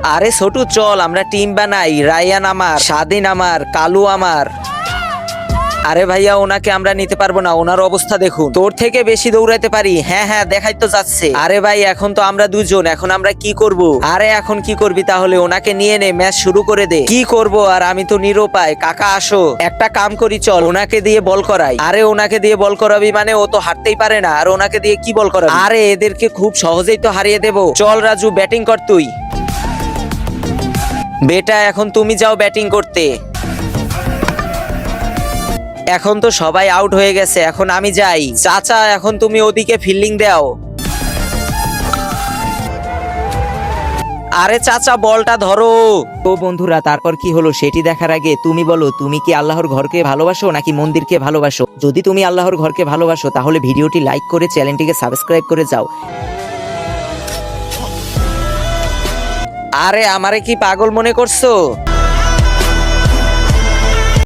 আরে ছোটু চল আমরা টিম বানাই। রায়ান আমার, স্বাধীন আমার, কালু আমার। আরে ভাইয়া ওনাকে আমরা নিতে পারবো না, ওনার অবস্থা দেখুন। তোর থেকে বেশি দৌড়াইতে পারি। হ্যাঁ হ্যাঁ দেখাই তো যাচ্ছে। আরে ভাই এখন তো আমরা দুজন, এখন আমরা কি করব? আরে এখন কি করবি তাহলে? ওনাকে নিয়ে নে, ম্যাচ শুরু করে দে। কি করব আর, আমি তো নিরুপায়। কাকা আসো, একটা কাম করি চল, ওনাকে দিয়ে বল করাই। আরে ওনাকে দিয়ে বল করাবি মানে? ও তো হারতেই পারে না, আর ওনাকে দিয়ে কি বল করাবি? আরে এদেরকে খুব সহজেই তো হারিয়ে দেবো। চল রাজু ব্যাটিং কর তুই। বেটা এখন তুমি যাও ব্যাটিং করতে। এখন তো সবাই আউট হয়ে গেছে, এখন আমি যাই। চাচা এখন তুমি ওদিকে ফিল্ডিং দাও। আরে চাচা বলটা ধরো। তো বন্ধুরা তারপর কি হলো সেটি দেখার আগে তুমি বলো, তুমি কি আল্লাহর ঘরকে ভালোবাসো নাকি মন্দিরকে ভালোবাসো? যদি তুমি আল্লাহর ঘরকে ভালোবাসো তাহলে ভিডিওটি লাইক করে চ্যানেলটিকে সাবস্ক্রাইব করে যাও। আরে আমারে কি পাগল মনে করছো?